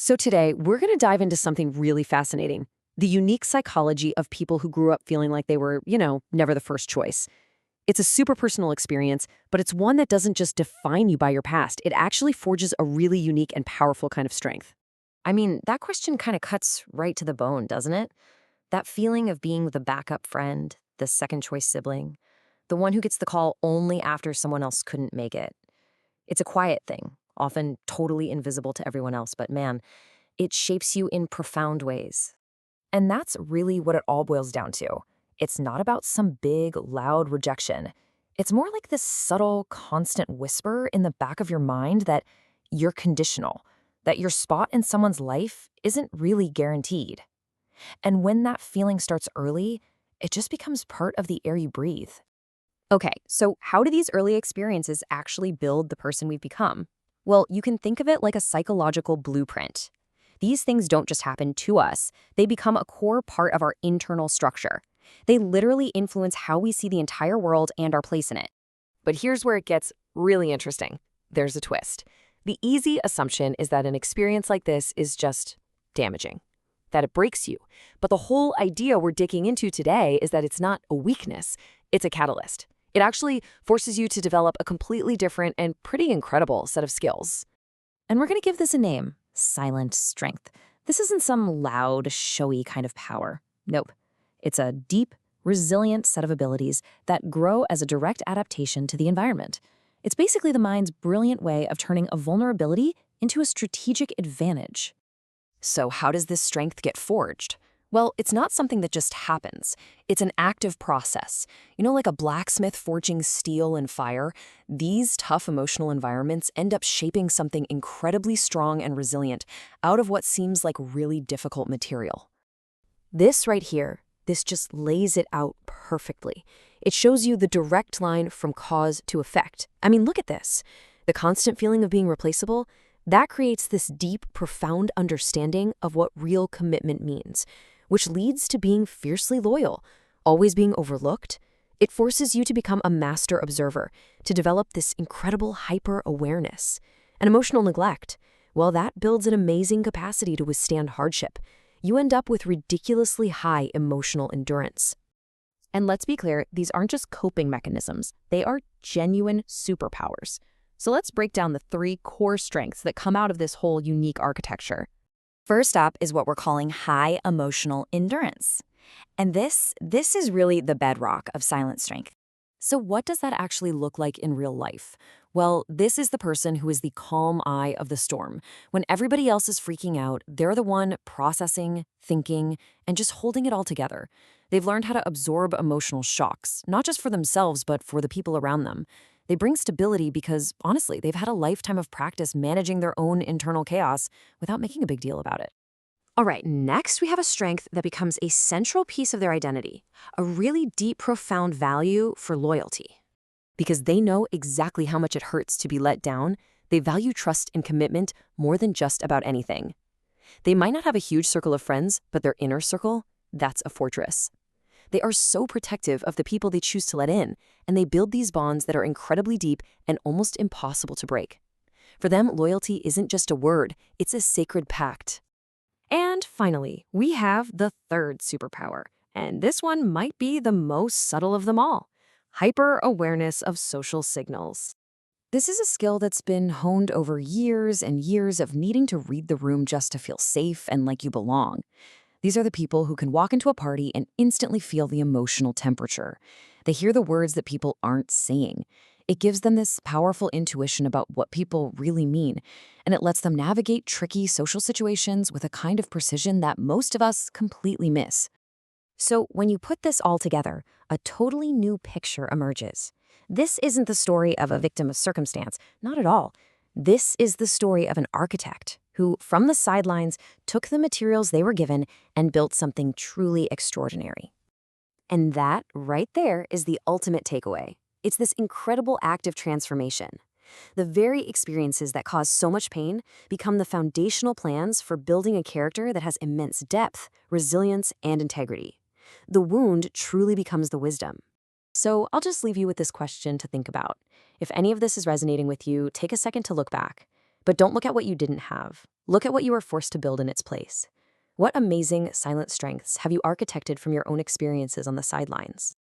So today, we're going to dive into something really fascinating: the unique psychology of people who grew up feeling like they were, never the first choice. It's a super personal experience, but it's one that doesn't just define you by your past. It actually forges a really unique and powerful kind of strength. I mean, that question kind of cuts right to the bone, doesn't it? That feeling of being the backup friend, the second choice sibling, the one who gets the call only after someone else couldn't make it. It's a quiet thing, often totally invisible to everyone else, but man, it shapes you in profound ways. And that's really what it all boils down to. It's not about some big, loud rejection. It's more like this subtle, constant whisper in the back of your mind that you're conditional, that your spot in someone's life isn't really guaranteed. And when that feeling starts early, it just becomes part of the air you breathe. Okay, so how do these early experiences actually build the person we've become? Well, you can think of it like a psychological blueprint. These things don't just happen to us, they become a core part of our internal structure. They literally influence how we see the entire world and our place in it. But here's where it gets really interesting. There's a twist. The easy assumption is that an experience like this is just damaging, that it breaks you. But the whole idea we're digging into today is that it's not a weakness, it's a catalyst. It actually forces you to develop a completely different and pretty incredible set of skills. And we're going to give this a name: silent strength. This isn't some loud, showy kind of power. Nope. It's a deep, resilient set of abilities that grow as a direct adaptation to the environment. It's basically the mind's brilliant way of turning a vulnerability into a strategic advantage. So how does this strength get forged? Well, it's not something that just happens. It's an active process. Like a blacksmith forging steel and fire, these tough emotional environments end up shaping something incredibly strong and resilient out of what seems like really difficult material. This right here, this just lays it out perfectly. It shows you the direct line from cause to effect. I mean, look at this. The constant feeling of being replaceable, that creates this deep, profound understanding of what real commitment means, which leads to being fiercely loyal, always being overlooked. It forces you to become a master observer, to develop this incredible hyper-awareness. And emotional neglect, well, that builds an amazing capacity to withstand hardship. You end up with ridiculously high emotional endurance. And let's be clear, these aren't just coping mechanisms, they are genuine superpowers. So let's break down the three core strengths that come out of this whole unique architecture. First up is what we're calling high emotional endurance. And this is really the bedrock of silent strength. So what does that actually look like in real life? Well, this is the person who is the calm eye of the storm. When everybody else is freaking out, they're the one processing, thinking, and just holding it all together. They've learned how to absorb emotional shocks, not just for themselves, but for the people around them. They bring stability because, honestly, they've had a lifetime of practice managing their own internal chaos without making a big deal about it. All right, next we have a strength that becomes a central piece of their identity, a really deep, profound value for loyalty. Because they know exactly how much it hurts to be let down, they value trust and commitment more than just about anything. They might not have a huge circle of friends, but their inner circle, that's a fortress. They are so protective of the people they choose to let in, and they build these bonds that are incredibly deep and almost impossible to break. For them, loyalty isn't just a word, it's a sacred pact. And finally, we have the third superpower, and this one might be the most subtle of them all: hyper-awareness of social signals. This is a skill that's been honed over years and years of needing to read the room just to feel safe and like you belong. These are the people who can walk into a party and instantly feel the emotional temperature. They hear the words that people aren't saying. It gives them this powerful intuition about what people really mean, and it lets them navigate tricky social situations with a kind of precision that most of us completely miss. So when you put this all together, a totally new picture emerges. This isn't the story of a victim of circumstance, not at all. This is the story of an architect who, from the sidelines, took the materials they were given and built something truly extraordinary. And that, right there, is the ultimate takeaway. It's this incredible act of transformation. The very experiences that cause so much pain become the foundational plans for building a character that has immense depth, resilience, and integrity. The wound truly becomes the wisdom. So I'll just leave you with this question to think about. If any of this is resonating with you, take a second to look back. But don't look at what you didn't have. Look at what you were forced to build in its place. What amazing silent strengths have you architected from your own experiences on the sidelines?